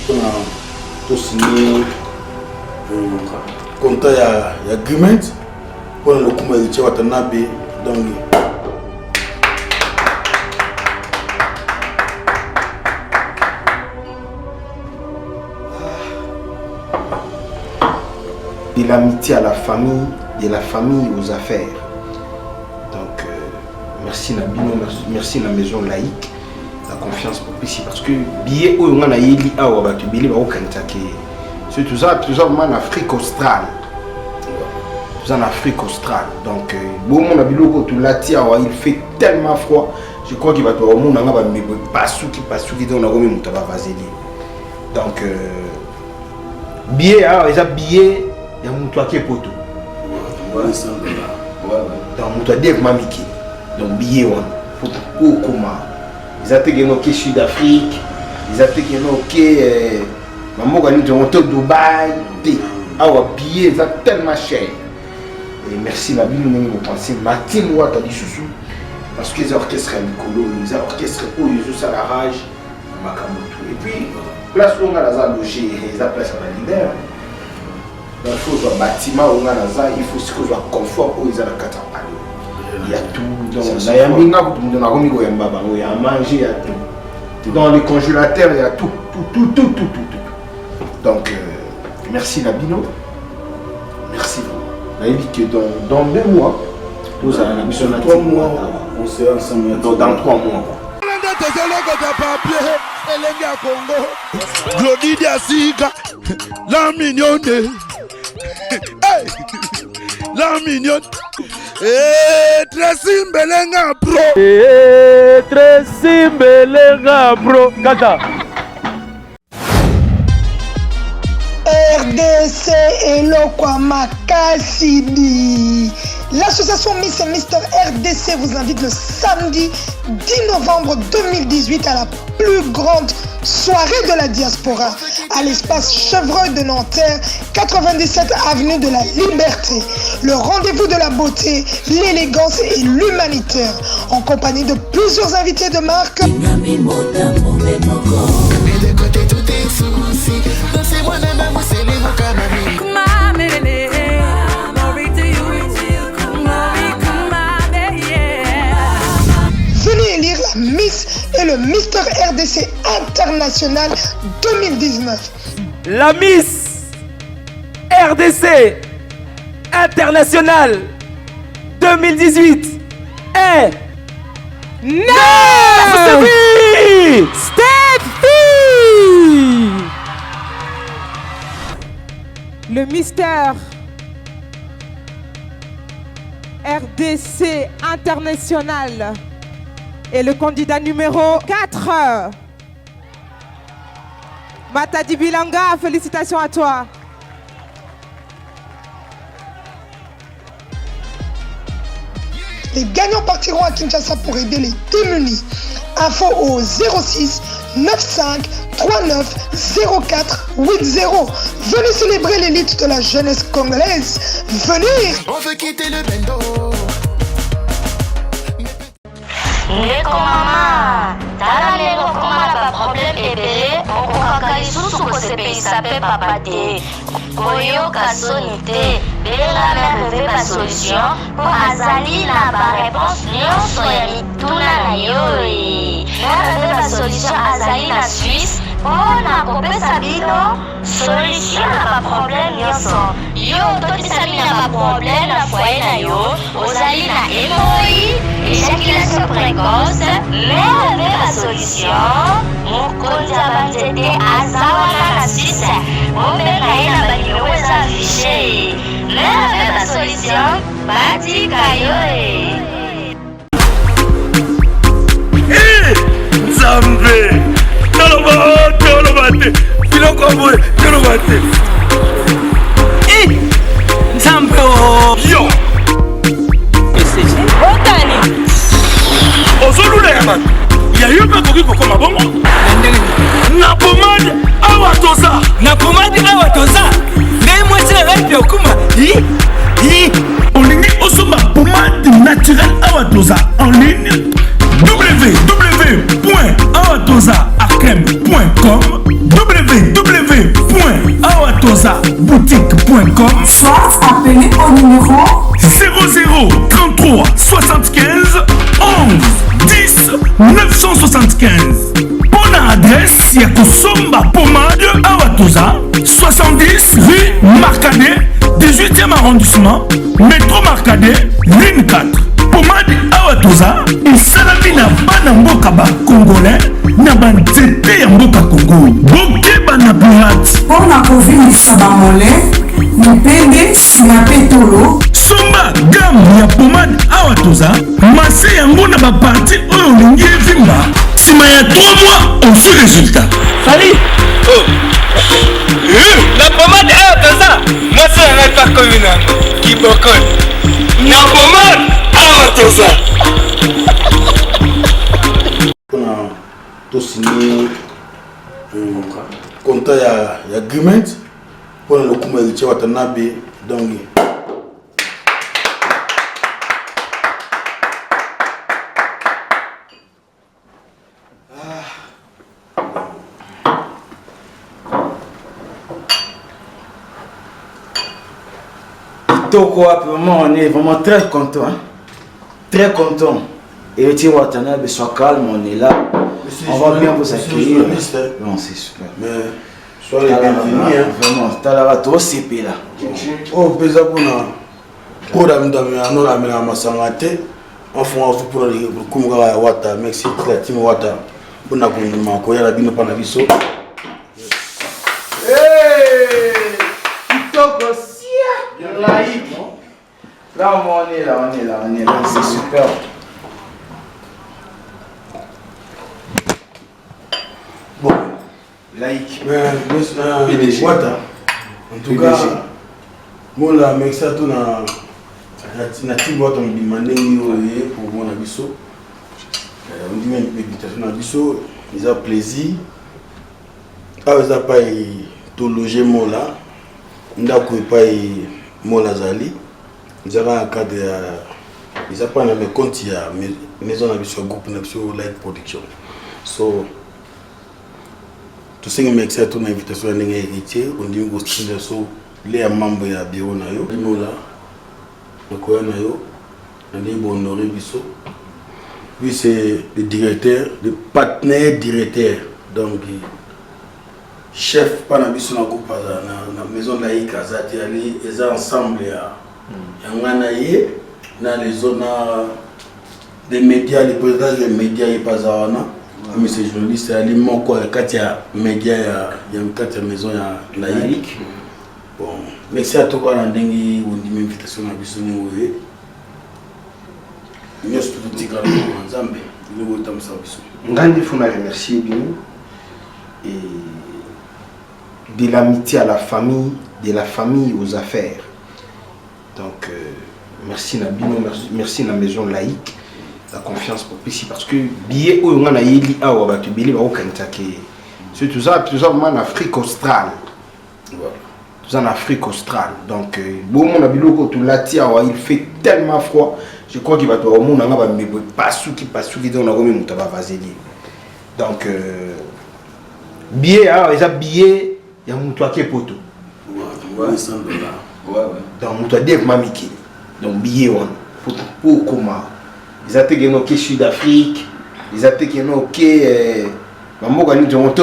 pour signer contrat et agreement pour le Kumari de Watanabe. Donc, de l'amitié à la famille, de la famille aux affaires. Donc, merci Nabino, merci la maison laïque, la confiance pour ici. Parce que billet où on a yéli à Wabatu, billet au Kantake. C'est tout ça en Afrique australe. Tout ça en Afrique australe. Donc, bon, mon abilo, tout l'attire, il fait tellement froid. Je crois qu'il va te avoir mon angaba, mais pas sous qui on a remis mon tabac vaseli. Donc, billet, alors, les billets. Il y a mon toit qui est poteau. Donc, mon toit Dave Mamiki. Donc, billet, pour comment. Ils ont été au Sud-Afrique. Ils ont été au maman, quand on est au Dubaï. Ah, billet, ça tellement cher. Et merci, la vie, nous avons pensé. Martin Ouattara dit sous. Parce que les orchestres sont les orchestres où ils jouent à la rage. Et puis, place où on a la logé, ils ont place à la leader. Il faut un bâtiment où on a il faut que ce soit confort où ils ont la carte. Il y a tout. Il y a à manger, il y a tout. Dans les congélateurs, il y a tout. Donc, merci Nabino. Merci. On a dit que dans 2 mois, nous allons dans 3 mois, on sera ensemble. Dans 3 mois. La mignonne. Hey, la mignonne. Tracy Mbelenga bro. Tracy Mbelenga bro. Kata. RDC Elokwa Makasidi. L'association Miss et Mister RDC vous invite le samedi 10 novembre 2018 à la plus grande soirée de la diaspora à l'espace Chevreuil de Nanterre, 97 avenue de la Liberté. Le rendez-vous de la beauté, l'élégance et l'humanitaire en compagnie de plusieurs invités de marque. Venez élire la Miss et le Mister RDC International 2019. La Miss RDC International 2018 est Steffi. Le Mister RDC International et le candidat numéro 4. Matadi Bilanga, félicitations à toi. Les gagnants partiront à Kinshasa pour aider les démunis. Info au 06 95 39 04 80. Venez célébrer l'élite de la jeunesse congolaise. Venez. On veut quitter le bendo. Ndeko mama, tala lelo koma na problème ebele, okokaka lisusu kosepelisa pe papa te. Koyoka soni te, bela merve ba solution, po azali na ba réponse nyonso ya mituna na yo. Merve ba solution azali na Suisse, pona kopesa bino solution na ba problème nyonso. Yo totisami na ba problème na foyer na yo, ozali na hémorroïde, éjaculation précoce, merve la solution. Mokonzi abanzete azawana na Suisse, ombenga ye na banimero eza affiché. Merve la solution, batika yo. Nzambe, toloba te, biloko boye, toloba te. Nzambe o. Yo. Otani. Ozolula ya man. Ya yo pa koki kokoma bongo. Na pomade awa toza. Na pomade awa toza. Mais moi c'est la vie okuma. Olingi osoma pomade naturelle awa toza en ligne. www.awatoza.com awatoza.boutique.com, soit appelez au numéro 00 33 75 11 10 975. Bonne adresse, il y a Kosomba Pomade Awatoza, 70 rue Marcadet, 18e arrondissement, métro Marcadet, ligne 4. Pomade Awatoza, et salami na bana mboka ba congolais, na banzete ya mboka Congo. Boke bana pirate. pour la province Bamolé, Mupende, Sinapetolo. Somba gamme ya pomade Awatoza, masse yango na ba parti oyo lingi evimba. Sima ya 3 mois, on fait résultat. Salut. Oh. La pommade Awatoza. Moi c'est un pas communal. Qui bocole. La pommade Awatoza. On a tout signé contrat ya agreement pour le kuma de Watanabe Dongi. On est vraiment très content. Hein? Très content. Et le Tier Watanabe soit calme, on est là. On va bien vous accueillir. Non, c'est super. Mais soyez bienvenus. Vraiment, t'as la trop CP là. Oh, pesa kuna. Pour la mdame, on a mis la masangate. Enfin, on pour le kumga wata. Merci la team wata. Pour la kumga koya la bino pana biso. Hey! Kitoko sia! Laïque. Là, on est là. C'est super. Bon. Laïque. PDG. Wata. En tout cas, moi la mexa tout na team wata me demander pour mon abisso. On dit même invitation na biso, ils ont plaisir. Ah, ils ont pas tout logé moi là. Ndako pas moi la zali. Ils ont un cadre ils ont pas na mes comptes il y a maison na biso groupe na biso light production. So tout ce qui m'excite une invitation à l'héritier, on dit que so les membres ya bureau na yo, là, na koya na yo, on dit bon honoré biso. Lui c'est le directeur, le partenaire directeur, donc chef pas na biso na groupe na maison laïque azati ali ils ensemble ya ngana ye na les zones des médias, les présidents des médias et pas zawana. Mais ces journalistes, ils m'ont quoi quand il y a médias, il y a une maison laïque. Bon, mais c'est à tout cas on dit une invitation à Bissoni oui. Nous sommes tous des gars en Zambie. Nous sommes tous Bissoni. Ngandi funa remercier bien et de l'amitié à la famille, de la famille aux affaires. Donc merci Nabino, merci la maison laïque. La confiance pour ici parce que billet où on a yeli a ou tu billet au Kentucky c'est tout ça en Afrique australe tout ça en Afrique australe donc bon mon abiloko tout l'atia il fait tellement froid je crois qu'il va toi au monde on va me pas sous qui dans la remis mutaba vaseline donc billet ah les billets il y a mon toi qui est poto ouais $100 ouais donc mon toi Dave Mamiki donc billet on pour comment ils attaquent au Sud Afrique, ils attaquent au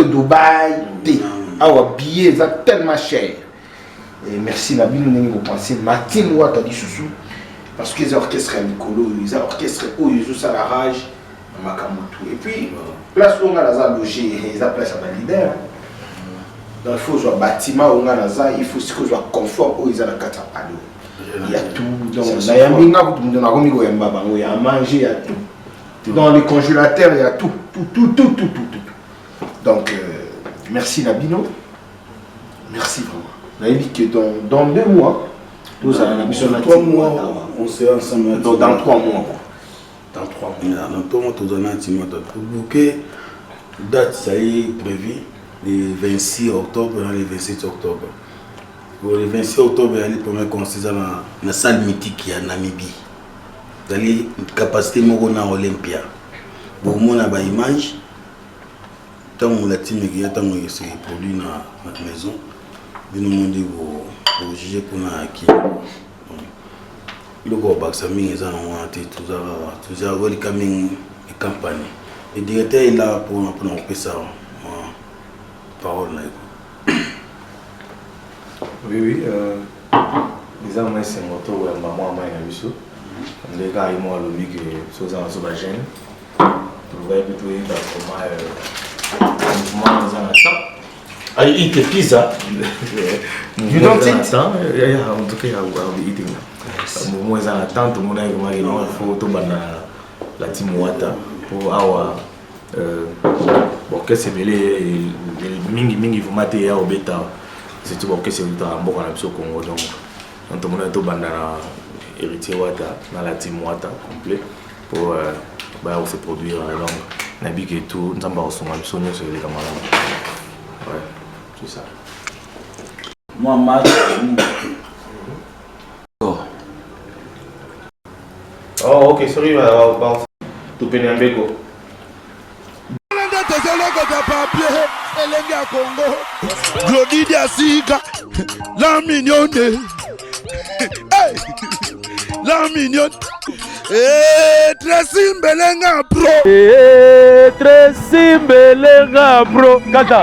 Dubaï, billets, ils sont tellement chers. Et merci la ville nous pensez Martin Ouattara dit sous parce qu'ils orchestrent Nicolo, ils orchestrent où ils jouent à la rage, Makamoto. Et puis place où on a la logé, ils appellent ça le leader. Donc il faut jouer bâtiment où on a la il faut que soit confort où ils ont la carte à palo. Il y a tout, donc il y a à manger, il y a tout. Dans les congélateurs, il y a tout. Donc, merci Nabino. Merci vraiment. On a dit que dans 2 mois, nous allons dans 3 mois, on sera ensemble. Dans 3 mois. Dans 3 mois. Dans 3 mois, nous allons ensemble. Pour que date, ça y est prévu, le 26 octobre et le 27 octobre. Pour le 26 octobre, il y a le premier concert dans la salle mythique à Namibie. Dans les capacités à Olympia. Pour moi, on a une image. Tant que la team est produit dans notre maison, Dino mundi go juger kuna aki. Le go baksa mingi za na wante tuza welcoming e campagne. Le directeur est là pour nous ça. Parole là. Oui. Les hommes, c'est mon tour, maman, maman, il y a les gars, ils m'ont dit que c'est un sauvagène. Vous voyez plutôt comment I eat the pizza. You don't eat? En tout cas, I'll be eating. Moi, j'ai un temps, tout le monde a dit il faut tout la team water pour avoir. Bon, qu'est-ce que c'est mingi vous matez au bêta. C'est tout bon que c'est un bon à Congo donc tout le monde est au bandana héritier water dans la team water complet pour se produire donc nabi que tout nous avons son ambition sur les camarades. Ouais, c'est ça. Moi match. Oh ok, sorry tout peine un bego. Glody Diasiga, la mignonne, hey, la mignonne, Tracy Mbelenga bro, Tracy Mbelenga bro, kata.